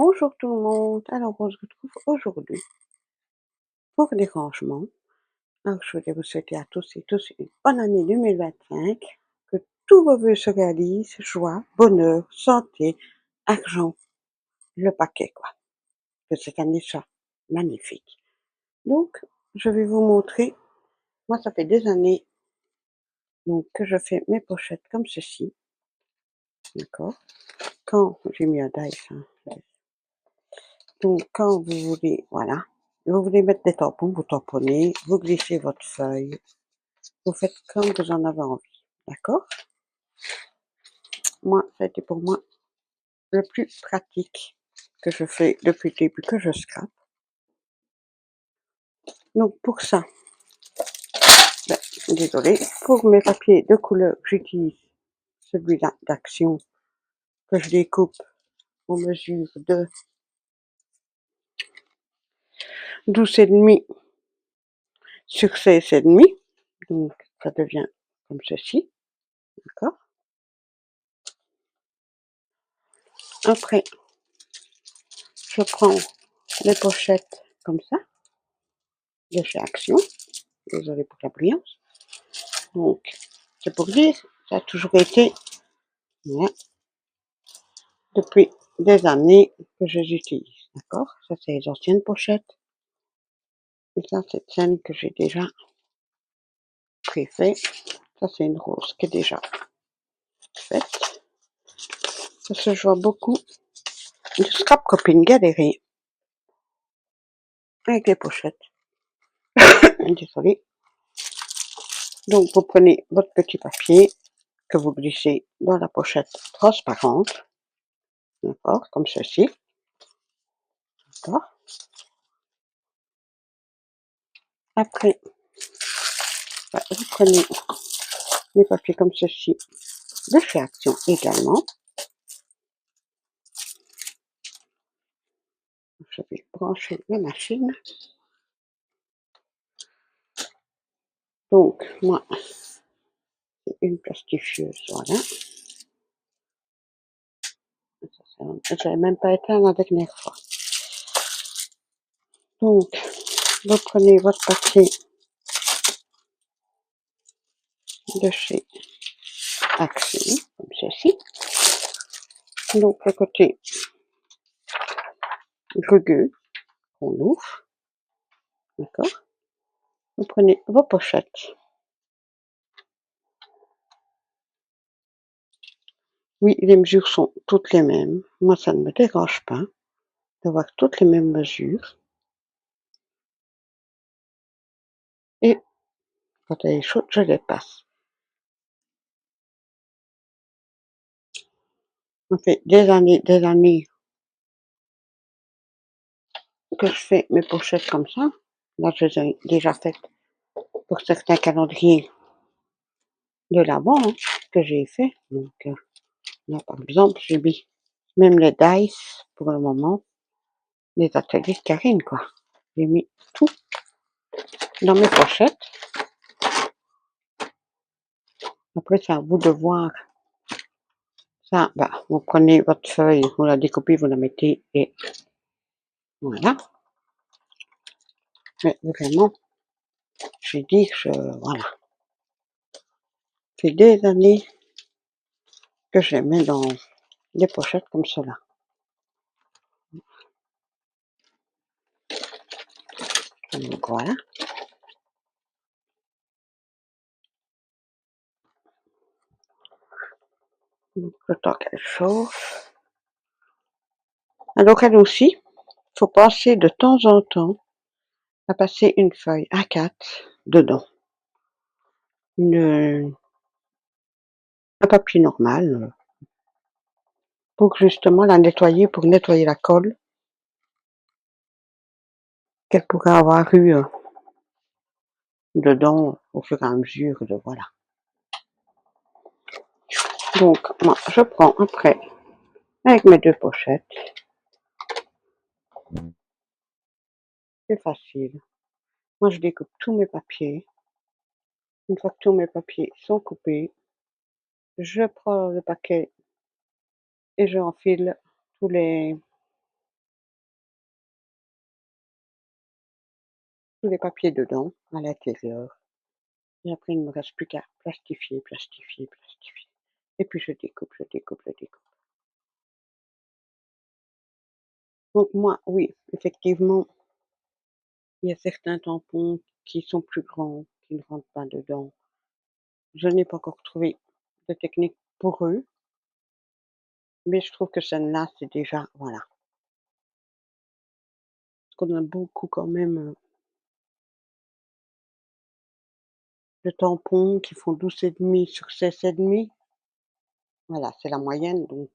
Bonjour tout le monde, alors on se retrouve aujourd'hui pour les rangements. Alors je voulais vous souhaiter à tous et tous une bonne année 2025, que tous vos vœux se réalisent, joie, bonheur, santé, argent, le paquet quoi, que cette année soit magnifique. Donc je vais vous montrer, moi ça fait des années donc que je fais mes pochettes comme ceci, d'accord? Quand j'ai mis un dice, hein, donc quand vous voulez, voilà, vous voulez mettre des tampons, vous tamponnez, vous glissez votre feuille, vous faites comme vous en avez envie, d'accord? Moi, ça a été pour moi le plus pratique que je fais depuis le début que je scrape. Donc pour ça, ben, désolé, pour mes papiers de couleur, j'utilise celui-là d'Action que je découpe aux mesures de 12,5 sur 16,5. Donc ça devient comme ceci, d'accord? Après, je prends les pochettes comme ça, de chez Action. Désolé pour la brillance. Donc, c'est pour dire, ça a toujours été, voilà, depuis des années que je les utilise, d'accord? Ça, c'est les anciennes pochettes. Et ça, c'est celle que j'ai déjà préfait. Ça, c'est une rose qui est déjà faite. Ça se joue beaucoup de scrap copine galérer avec les pochettes. Désolé. Donc, vous prenez votre petit papier que vous glissez dans la pochette transparente, d'accord, comme ceci, d'accord. Après, vous prenez les papiers comme ceci, de chez Action également. Je vais brancher la machine. Donc, moi, c'est une plastifieuse, voilà. Je n'avais même pas éteint la dernière fois. Donc, vous prenez votre papier de chez Action, comme ceci. Donc, le côté rugueux, qu'on ouvre, d'accord. Vous prenez vos pochettes. Oui, les mesures sont toutes les mêmes. Moi, ça ne me dérange pas d'avoir toutes les mêmes mesures. Et quand elle est chaude, je les passe. Ça fait des années que je fais mes pochettes comme ça. Là, je les ai déjà faites pour certains calendriers de l'avant, hein, que j'ai fait. Donc, là, par exemple, j'ai mis même les dice pour le moment, les ateliers de Karine, quoi. J'ai mis tout dans mes pochettes. Après, c'est à vous de voir. Ça, bah, vous prenez votre feuille, vous la découpez, vous la mettez et voilà. Mais vraiment, j'ai dit que voilà. C'est des années que je les mets dans des pochettes comme cela. Donc voilà. Donc, le temps qu'elle chauffe. Alors elle aussi, il faut penser de temps en temps à passer une feuille A4 dedans. Un papier normal pour justement la nettoyer, pour nettoyer la colle qu'elle pourrait avoir eu dedans au fur et à mesure de voilà. Donc moi je prends après avec mes deux pochettes. C'est facile. Moi je découpe tous mes papiers. Une fois que tous mes papiers sont coupés, je prends le paquet et je enfile tous les tous les papiers dedans, à l'intérieur. Et après, il ne me reste plus qu'à plastifier, plastifier, plastifier. Et puis je découpe, je découpe, je découpe. Donc moi, oui, effectivement, il y a certains tampons qui sont plus grands, qui ne rentrent pas dedans. Je n'ai pas encore trouvé de technique pour eux, mais je trouve que celle-là, c'est déjà, voilà. Parce qu'on a beaucoup quand même de tampons qui font 12,5 sur 16,5. Voilà, c'est la moyenne, donc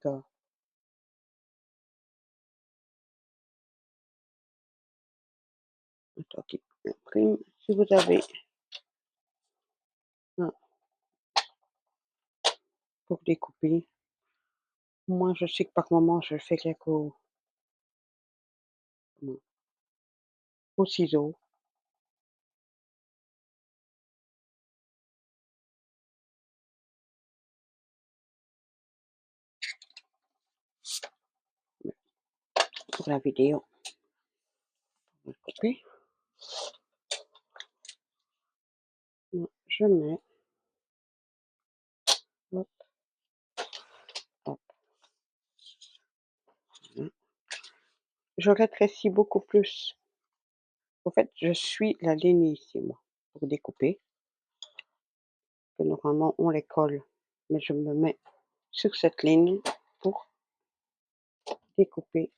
attends qu'il imprime. Si vous avez un pour découper, moi je sais que par moment je fais rien au ciseau. Pour la vidéo, on va couper. Je mets, hop, hop, voilà. Je rétrécis beaucoup plus. En fait, je suis la ligne ici, moi, pour découper. Que normalement, on les colle. Mais je me mets sur cette ligne pour découper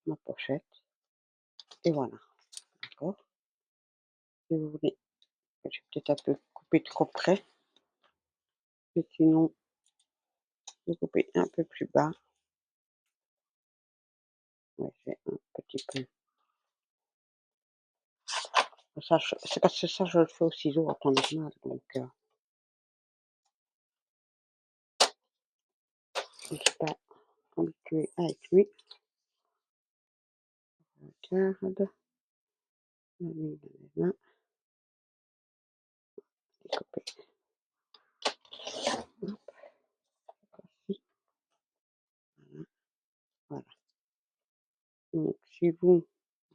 ma pochette. Et voilà, d'accord. Si vous voulez, j'ai peut-être un peu coupé trop près. Mais sinon, vous coupez un peu plus bas. Ouais, c'est un petit peu. Ça, c'est parce que ça, je le fais au ciseau en temps normal. Donc, je ne suis pas habituée avec lui. Regarde. Découper. Hop, ici. Voilà. Voilà. Donc, si vous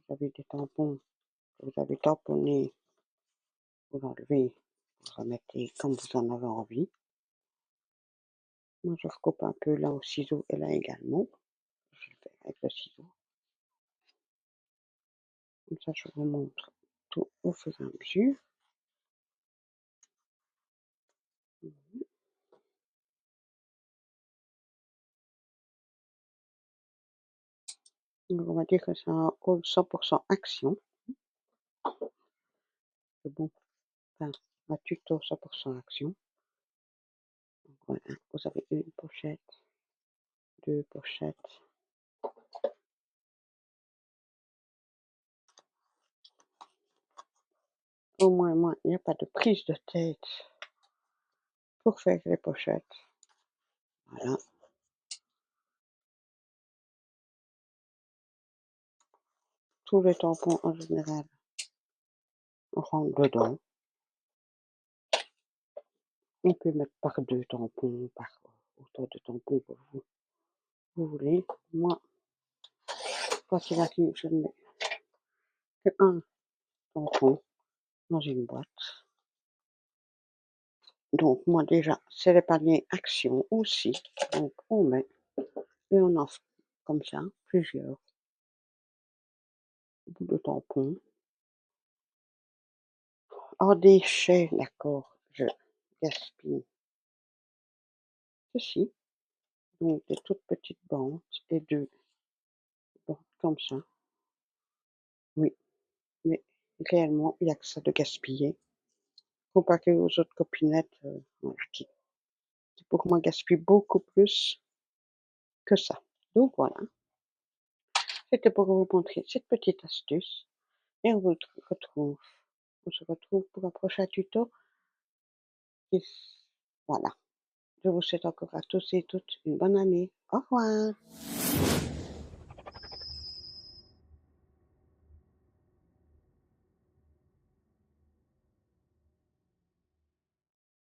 avez des tampons, vous avez tamponné, vous l'enlevez, vous remettez comme vous en avez envie. Moi, je recoupe un peu là au ciseau et là également. Je le fais avec le ciseau. Comme ça, je vous montre tout au fur et à mesure. Donc, on va dire que c'est un haul 100% action. C'est bon, enfin, un tuto 100% action. Donc, voilà, vous avez une pochette, deux pochettes. Au moins, il n'y a pas de prise de tête pour faire les pochettes. Voilà. Tous les tampons en général rentrent dedans. On peut mettre par deux tampons, par autant de tampons que vous voulez. Moi, quand il arrive, je ne mets que un tampon dans une boîte. Donc, moi, déjà, c'est les paniers Action aussi. Donc, on met et on offre comme ça plusieurs bouts de tampons. En déchets, d'accord, je gaspille ceci. Donc, des toutes petites bandes et deux bandes comme ça. Oui, mais réellement, il n'y a que ça de gaspiller. Comparé aux autres copinettes, voilà, qui pour moi gaspillent beaucoup plus que ça. Donc voilà, c'était pour vous montrer cette petite astuce et retrouve on se retrouve pour un prochain tuto et voilà. Je vous souhaite encore à tous et toutes une bonne année. Au revoir.